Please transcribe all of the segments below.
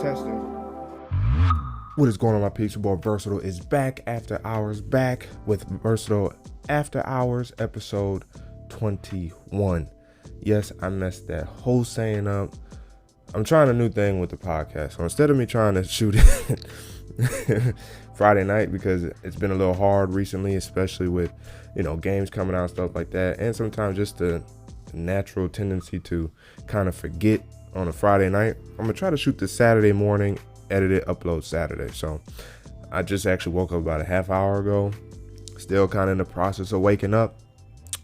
Testing. What is going on, my peeps? Your boy Versatile is back after hours, back with Versatile After Hours, episode 21. Yes, I messed that whole saying up. I'm trying a new thing with the podcast. So instead of me trying to shoot it Friday night, because it's been a little hard recently, especially with, games coming out and stuff like that. And sometimes just the natural tendency to kind of forget on a Friday night. I'm going to try to shoot this Saturday morning, edit it, upload Saturday. So I just actually woke up about a half hour ago. Still kind of in the process of waking up.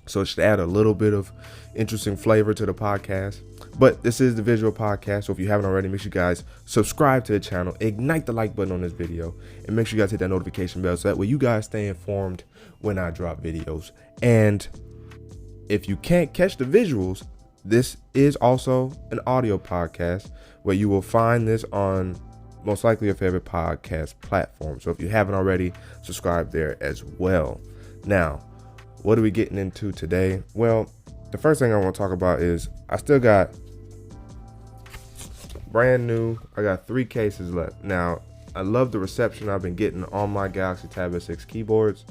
So it should add a little bit of interesting flavor to the podcast. But this is the visual podcast. So if you haven't already, make sure you guys subscribe to the channel, ignite the like button on this video, and make sure you guys hit that notification bell so that way you guys stay informed when I drop videos. And if you can't catch the visuals, this is also an audio podcast where you will find this on most likely your favorite podcast platform. So if you haven't already, subscribe there as well. Now, what are we getting into today? Well, the first thing I want to talk about is I still got brand new. I got 3 cases left. Now, I love the reception I've been getting on my Galaxy Tab S6 keyboards.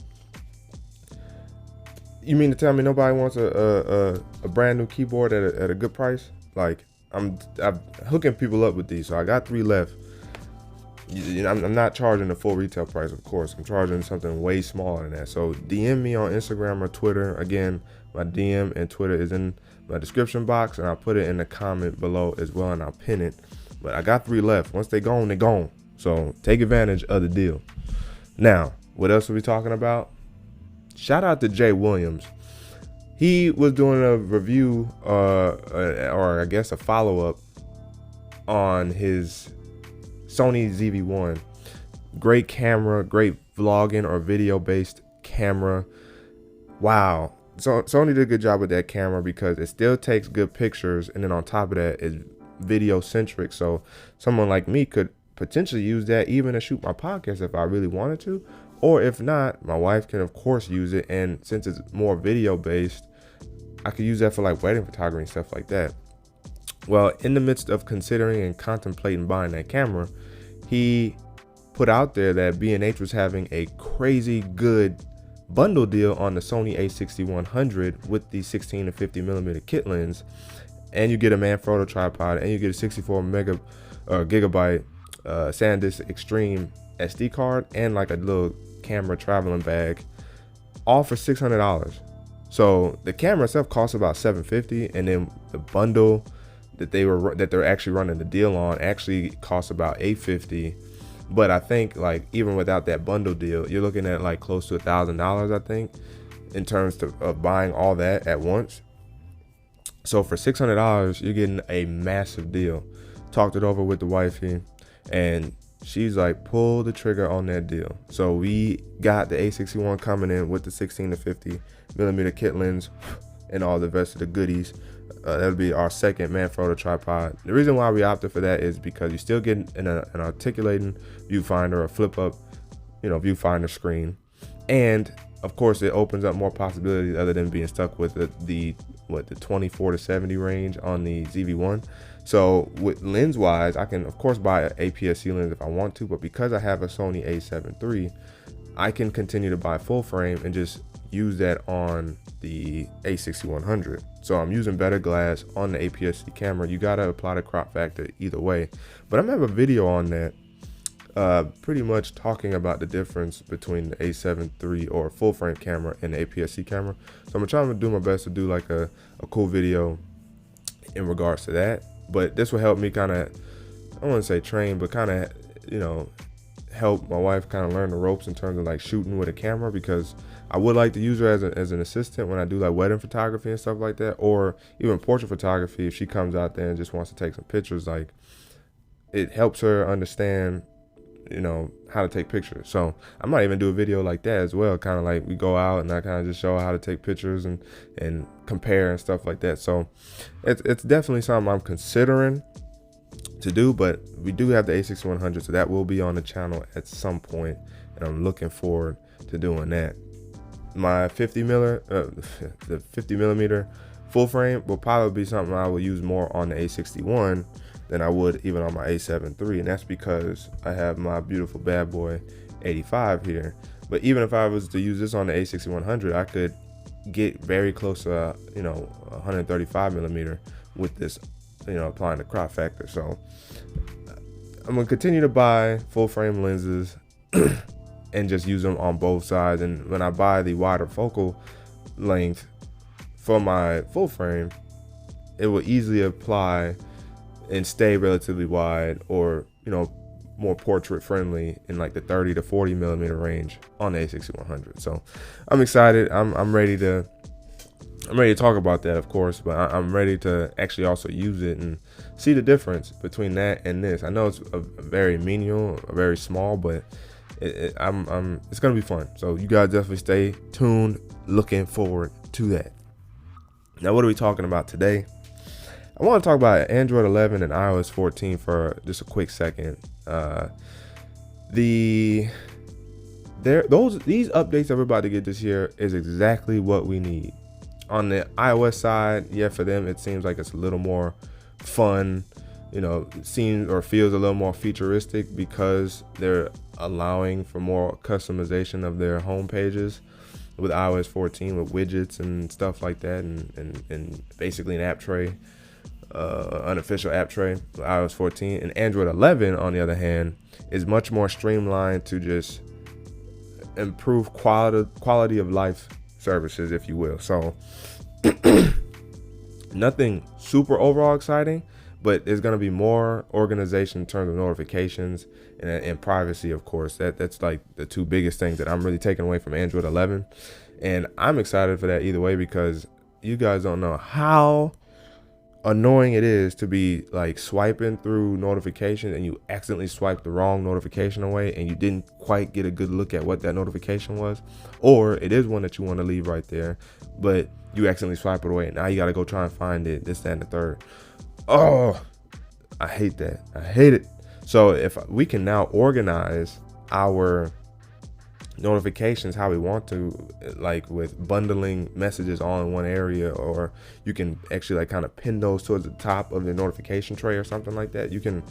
You mean to tell me nobody wants a brand new keyboard at a good price? Like, I'm hooking people up with these, so I got 3 left. I'm not charging the full retail price, of course. I'm charging something way smaller than that. So DM me on Instagram or Twitter. Again, my DM and Twitter is in my description box, and I'll put it in the comment below as well, and I'll pin it. But I got 3 left. Once they're gone, they're gone. So take advantage of the deal. Now, what else are we talking about? Shout out to Jay Williams. He was doing a review, or I guess a follow-up on his Sony ZV-1. Great camera, great vlogging or video-based camera. Wow. So Sony did a good job with that camera because it still takes good pictures, and then on top of that, it's video-centric. So someone like me could potentially use that even to shoot my podcast if I really wanted to. Or if not, my wife can of course use it, and since it's more video based, I could use that for like wedding photography and stuff like that. Well, in the midst of considering and contemplating buying that camera, he put out there that B&H was having a crazy good bundle deal on the Sony a6100 with the 16 to 50 millimeter kit lens, and you get a Manfrotto tripod, and you get a 64 gigabyte SanDisk Extreme SD card, and like a little camera traveling bag, all for $600. So the camera itself costs about $750, and then the bundle that they're actually running the deal on actually costs about $850. But I think like even without that bundle deal, you're looking at like close to $1,000, I think, in terms of buying all that at once. So for $600, you're getting a massive deal. Talked it over with the wifey, and she's like, pull the trigger on that deal. So we got the A61 coming in with the 16 to 50 millimeter kit lens and all the rest of the goodies. That'll be our second Manfrotto tripod. The reason why we opted for that is because you still get an articulating viewfinder, a flip up, viewfinder screen. And of course it opens up more possibilities other than being stuck with the 24 to 70 range on the ZV-1. So with lens wise, I can of course buy an APS-C lens if I want to, but because I have a Sony a7 III, I can continue to buy full frame and just use that on the a6100. So I'm using better glass on the APS-C camera. You gotta apply the crop factor either way, but I'm gonna have a video on that, pretty much talking about the difference between the a7 III or full frame camera and the APS-C camera. So I'm gonna try to do my best to do like a cool video in regards to that. But this will help me kind of, I don't want to say train, but kind of, help my wife kind of learn the ropes in terms of like shooting with a camera, because I would like to use her as an assistant when I do like wedding photography and stuff like that, or even portrait photography. If she comes out there and just wants to take some pictures, like it helps her understand, how to take pictures. So I might even do a video like that as well, kind of like we go out and I kind of just show her how to take pictures and compare and stuff like that. So it's definitely something I'm considering to do, but we do have the a6100, so that will be on the channel at some point, and I'm looking forward to doing that. My the 50 millimeter full frame will probably be something I will use more on the a61, than I would even on my A7 III, and that's because I have my beautiful bad boy 85 here. But even if I was to use this on the A6100, I could get very close to 135 millimeter with this, applying the crop factor. So I'm gonna continue to buy full frame lenses and just use them on both sides. And when I buy the wider focal length for my full frame, it will easily apply and stay relatively wide, or more portrait friendly in like the 30 to 40 millimeter range on the A6100. So I'm excited. I'm ready to talk about that, of course, but I'm ready to actually also use it and see the difference between that and this. I know it's a very menial, very small, but it's gonna be fun. So you guys definitely stay tuned. Looking forward to that. Now, what are we talking about today? I want to talk about Android 11 and iOS 14 for just a quick second. These updates that we're about to get this year is exactly what we need. On the iOS side, yeah, for them it seems like it's a little more fun, seems or feels a little more futuristic because they're allowing for more customization of their home pages with iOS 14, with widgets and stuff like that, and basically an app tray, unofficial app tray with iOS 14. And Android 11, on the other hand, is much more streamlined to just improve quality of life services, if you will. So nothing super overall exciting, but there's going to be more organization in terms of notifications and privacy, of course. That's like the two biggest things that I'm really taking away from Android 11. And I'm excited for that either way, because you guys don't know how annoying it is to be like swiping through notifications and you accidentally swipe the wrong notification away and you didn't quite get a good look at what that notification was, or it is one that you want to leave right there, but you accidentally swipe it away and now you got to go try and find it, this, that, and the third. Oh, I hate that. I hate it. So if we can now organize our notifications how we want to, like with bundling messages all in one area, or you can actually like kind of pin those towards the top of the notification tray or something like that. You can,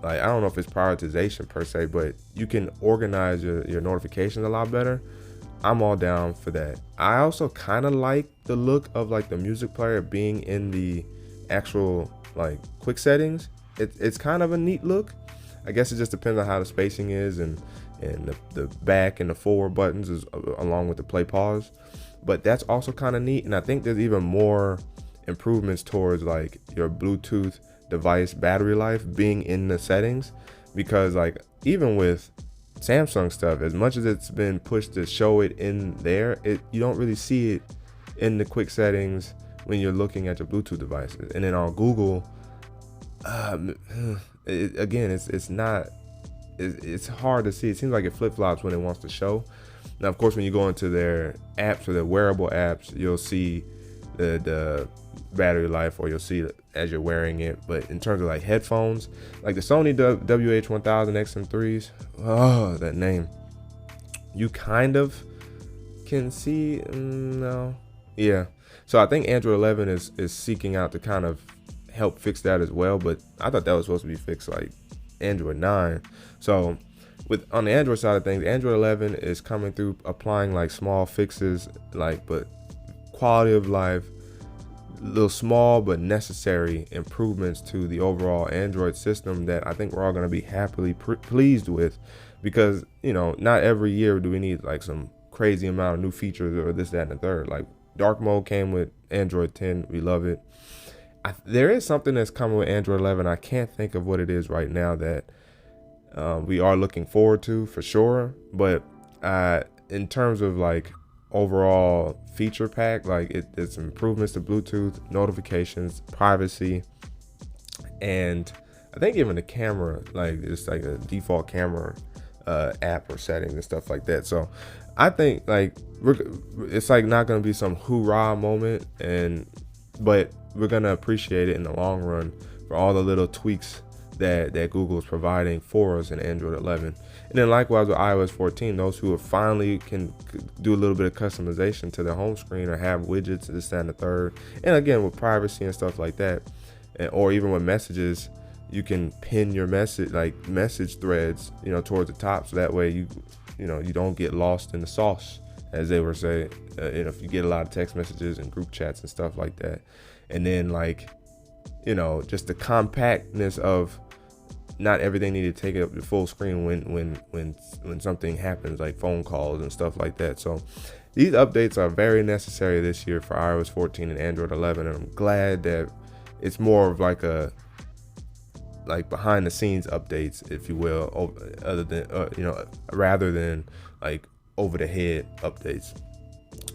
like, I don't know if it's prioritization per se, but you can organize your notifications a lot better. I'm all down for that. I also kind of like the look of like the music player being in the actual like quick settings. It's kind of a neat look. I guess it just depends on how the spacing is and the back and the forward buttons is along with the play pause, but that's also kind of neat. And I think there's even more improvements towards like your Bluetooth device battery life being in the settings, because like even with Samsung stuff, as much as it's been pushed to show it in there, you don't really see it in the quick settings when you're looking at your Bluetooth devices. And then on Google, it's hard to see. It seems like it flip-flops when it wants to show. Now, of course, when you go into their apps or their wearable apps, you'll see the battery life, or you'll see it as you're wearing it. But in terms of like headphones, like the Sony WH-1000 XM3s, oh, that name, you kind of can see, no, yeah. So I think Android 11 is seeking out to kind of help fix that as well, but I thought that was supposed to be fixed like Android 9. So on the Android side of things, Android 11 is coming through applying like small fixes, like, but quality of life, little small but necessary improvements to the overall Android system that I think we're all going to be happily pleased with, because not every year do we need like some crazy amount of new features or this, that, and the third. Like dark mode came with Android 10, we love it. There is something that's coming with Android 11. I can't think of what it is right now that we are looking forward to for sure. But in terms of like overall feature pack, like it's improvements to Bluetooth, notifications, privacy, and I think even the camera, like it's like a default camera app or settings and stuff like that. So I think like it's like not going to be some hoorah moment, but we're going to appreciate it in the long run for all the little tweaks that Google is providing for us in Android 11. And then likewise with iOS 14, those who finally can do a little bit of customization to their home screen or have widgets, this, that, and the third. And again, with privacy and stuff like that, or even with messages, you can pin your message threads, towards the top, so that way you don't get lost in the sauce, as they were saying. If you get a lot of text messages and group chats and stuff like that, and then just the compactness of not everything needed to take up the full screen when something happens, like phone calls and stuff like that. So these updates are very necessary this year for iOS 14 and Android 11, and I'm glad that it's more of like behind the scenes updates, if you will, other than rather than like over the head updates.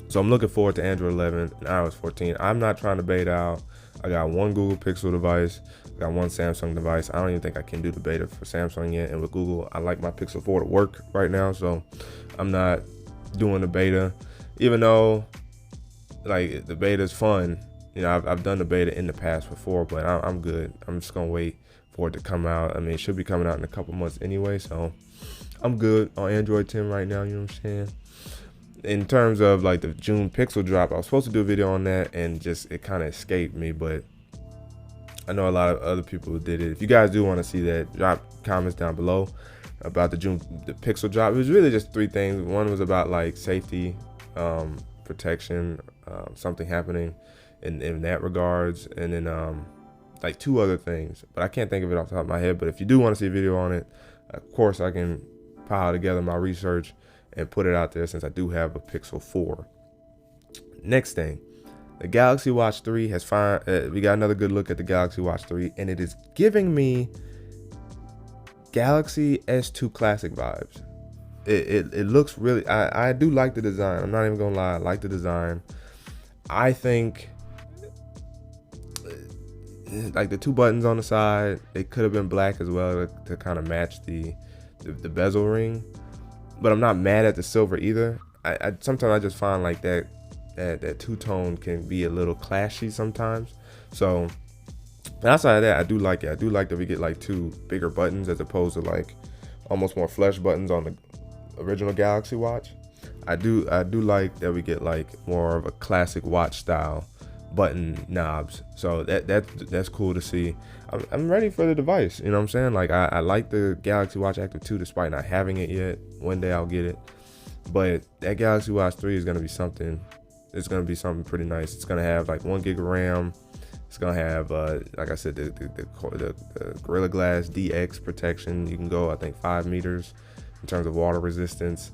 So I'm looking forward to Android 11 and iOS 14. I'm not trying to beta out. I got one Google Pixel device, got one Samsung device. I don't even think I can do the beta for Samsung yet. And with Google, I like my Pixel 4 to work right now, so I'm not doing the beta, even though like the beta is fun. I've done the beta in the past before, but I'm good. I'm just gonna wait for it to come out. I mean, it should be coming out in a couple months anyway, so I'm good on Android 10 right now. You know what I'm saying? In terms of like the June Pixel drop, I was supposed to do a video on that, and it kind of escaped me, but I know a lot of other people did it. If you guys do want to see that, drop comments down below about the Pixel drop. It was really just 3 things. One was about like safety, protection, something happening in that regards, and then like 2 other things, but I can't think of it off the top of my head. But if you do want to see a video on it, of course I can pile together my research and put it out there, since I do have a Pixel 4. Next thing, the Galaxy Watch 3 has we got another good look at the Galaxy Watch 3, and it is giving me Galaxy S2 Classic vibes. It looks really, I do like the design. I'm not even gonna lie, I like the design. I think like the 2 buttons on the side, they could have been black as well to kind of match the bezel ring. But I'm not mad at the silver either. I sometimes I just find like that two-tone can be a little clashy sometimes. So outside of that, I do like it. I do like that we get like 2 bigger buttons as opposed to like almost more flesh buttons on the original Galaxy Watch. I do like that we get like more of a classic watch style button knobs. So that's cool to see. I'm ready for the device. You know what I'm saying? Like I like the Galaxy Watch Active 2 despite not having it yet. One day I'll get it. But that Galaxy Watch 3 is gonna be something. It's gonna be something pretty nice. It's gonna have like 1 gig of RAM. It's gonna have like I said, the Gorilla Glass DX protection. You can go, I think, 5 meters in terms of water resistance.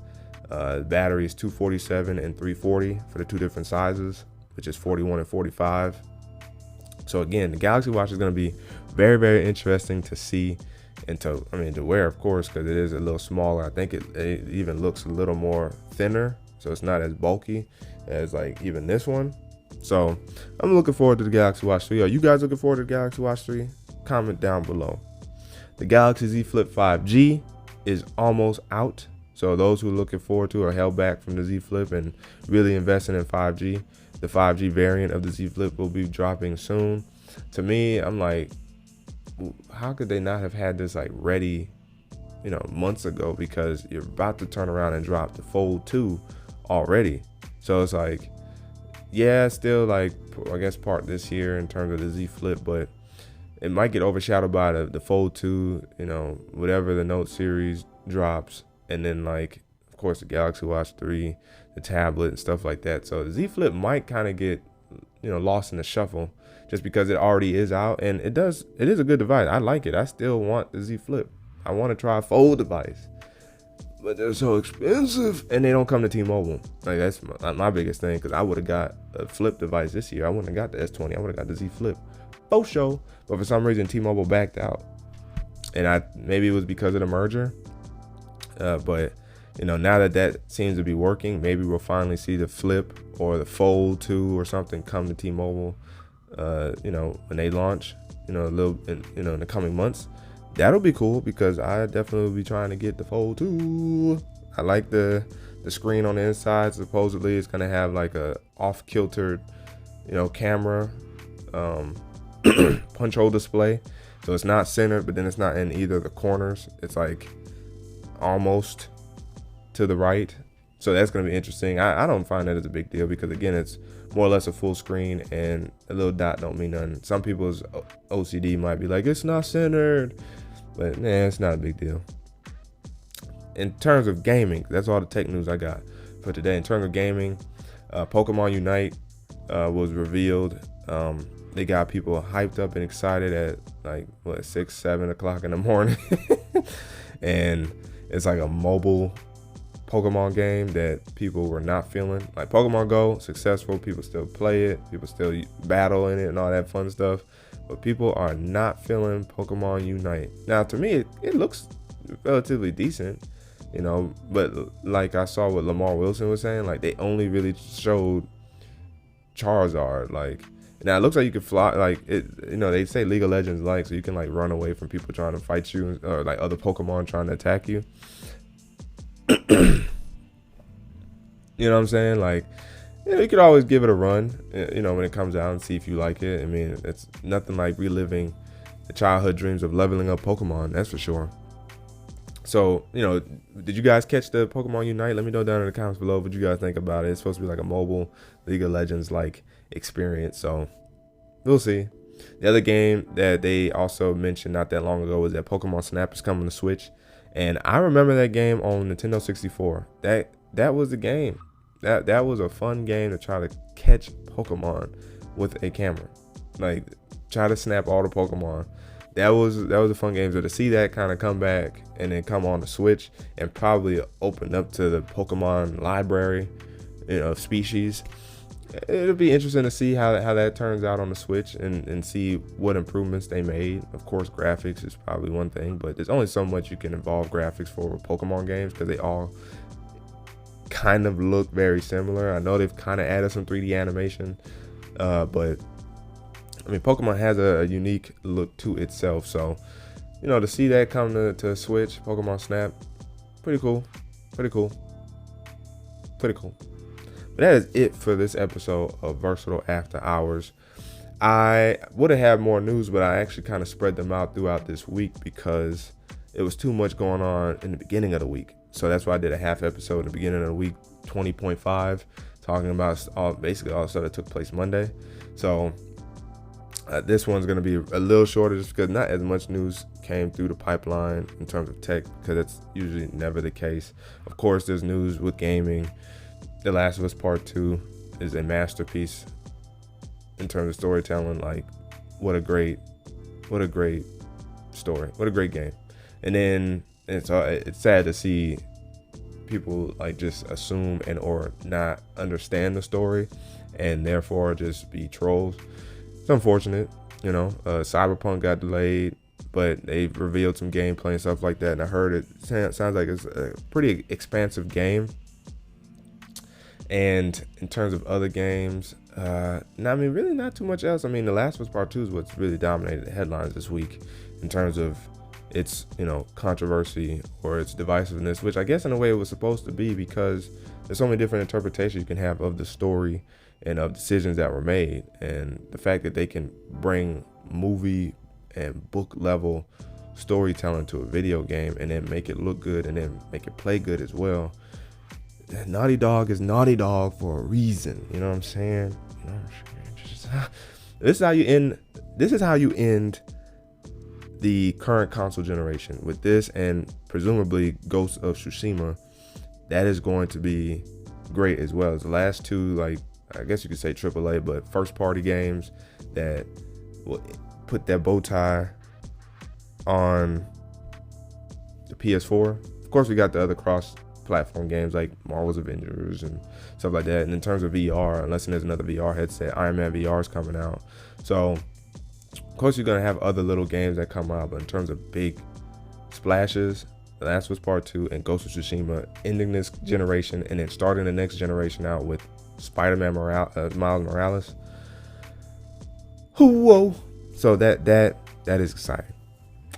Battery is 247 and 340 for the 2 different sizes, which is 41 and 45. So again, the Galaxy Watch is going to be very, very interesting to see and to wear, of course, because it is a little smaller. I think it even looks a little more thinner, so it's not as bulky as like even this one. So I'm looking forward to the Galaxy Watch 3. Are you guys looking forward to the Galaxy Watch 3? Comment down below. The Galaxy Z Flip 5G is almost out. So those who are looking forward to or held back from the Z Flip and really investing in 5G, the 5G variant of the Z Flip will be dropping soon. To me, I'm like, how could they not have had this like ready, months ago? Because you're about to turn around and drop the Fold 2 already. So it's like, yeah, still like, I guess part this year in terms of the Z Flip, but it might get overshadowed by the Fold 2, whatever the Note series drops. And then like, of course, the Galaxy Watch 3, the tablet and stuff like that. So the Z Flip might kind of get, lost in the shuffle just because it already is out, and it is a good device. I like it. I still want the Z Flip. I want to try a fold device, but they're so expensive and they don't come to T-Mobile. Like that's my biggest thing, because I would have got a Flip device this year. I wouldn't have got the S20. I would have got the Z Flip. Faux show. But for some reason, T-Mobile backed out, and maybe it was because of the merger. But now that seems to be working, maybe we'll finally see the Flip or the Fold 2 or something come to T-Mobile, when they launch, in the coming months. That'll be cool, because I definitely will be trying to get the Fold 2. I like the screen on the inside. Supposedly it's going to have like a off-kiltered, camera, punch hole display. So it's not centered, but then it's not in either of the corners. It's like almost to the right. So that's going to be interesting. I don't find that as a big deal because, again, it's more or less a full screen and a little dot don't mean nothing. Some people's OCD might be like, it's not centered, but it's not a big deal. In terms of gaming, that's all the tech news I got for today. In terms of gaming, Pokemon Unite was revealed. They got people hyped up and excited at like 6, 7 o'clock in the morning. And it's like a mobile Pokemon game that people were not feeling. Like Pokemon Go, successful, people still play it, people still battle in it and all that fun stuff, but people are not feeling Pokemon Unite. Now to me, it looks relatively decent, you know, but like I saw what Lamar Wilson was saying, like they only really showed Charizard. Like now it looks like you could fly, like it, you know, they say League of Legends like, so you can like run away from people trying to fight you or like other Pokemon trying to attack you. You know what I'm saying? Like, you know, you could always give it a run, you know, when it comes out and see if you like it. I mean, it's nothing like reliving the childhood dreams of leveling up Pokemon, that's for sure. So, you know, did you guys catch the Pokemon Unite? Let me know down in the comments below what you guys think about it. It's supposed to be like a mobile League of Legends like experience, so we'll see. The other game that they also mentioned not that long ago was that Pokemon Snap is coming to Switch. And I remember that game on Nintendo 64. That was the game. That was a fun game to try to catch Pokemon with a camera. Like try to snap all the Pokemon. That was a fun game. So to see that kind of come back and then come on the Switch and probably open up to the Pokemon library, you know, species. It'll be interesting to see how that turns out on the Switch and see what improvements they made. Of course, graphics is probably one thing, but there's only so much you can involve graphics for Pokemon games because they all kind of look very similar. I know they've kind of added some 3D animation, but I mean, Pokemon has a unique look to itself. So, you know, to see that come to Switch, Pokemon Snap, pretty cool. But that is it for this episode of Versatile After Hours. I would have had more news, but I actually kind of spread them out throughout this week because it was too much going on in the beginning of the week. So that's why I did a half episode in the beginning of the week, 20.5, talking about basically all the stuff that took place Monday. So this one's going to be a little shorter just because not as much news came through the pipeline in terms of tech, because that's usually never the case. Of course, there's news with gaming. The Last of Us Part 2 is a masterpiece in terms of storytelling. Like, what a great story. What a great game. And then it's sad to see people like just assume and or not understand the story and therefore just be trolls. It's unfortunate, you know. Cyberpunk got delayed, but they revealed some gameplay and stuff like that. And I heard it sounds like it's a pretty expansive game. And in terms of other games, I mean, really not too much else. I mean, The Last of Us Part 2 is what's really dominated the headlines this week in terms of its, you know, controversy or its divisiveness, which I guess in a way it was supposed to be because there's so many different interpretations you can have of the story and of decisions that were made. And the fact that they can bring movie and book level storytelling to a video game and then make it look good and then make it play good as well. Naughty Dog is Naughty Dog for a reason. You know what I'm saying? You know what I'm saying? This is how you end the current console generation with this, and presumably Ghost of Tsushima. That is going to be great as well as the last two, like I guess you could say AAA, but first party games that will put that bow tie on the PS4. Of course, we got the other cross-platform games like Marvel's Avengers and stuff like that. And in terms of VR, unless there's another VR headset, Iron Man VR is coming out. So, of course, you're going to have other little games that come out. But in terms of big splashes, The Last of Us Part 2 and Ghost of Tsushima ending this generation and then starting the next generation out with Spider-Man Miles Morales. Whoa. So that is exciting.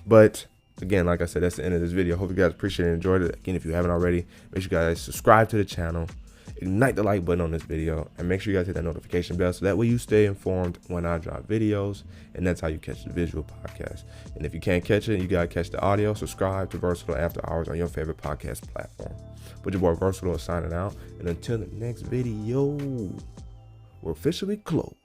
But again, like I said, that's the end of this video. Hope you guys appreciate it and enjoyed it. Again, if you haven't already, make sure you guys subscribe to the channel. ignite the like button on this video, and make sure you guys hit that notification bell so that way you stay informed when I drop videos, and that's how you catch the visual podcast. And if you can't catch it, you gotta catch the audio. Subscribe to Vrsatile After Hours on your favorite podcast platform. But your boy Vrsatile is signing out, and until the next video, we're officially closed.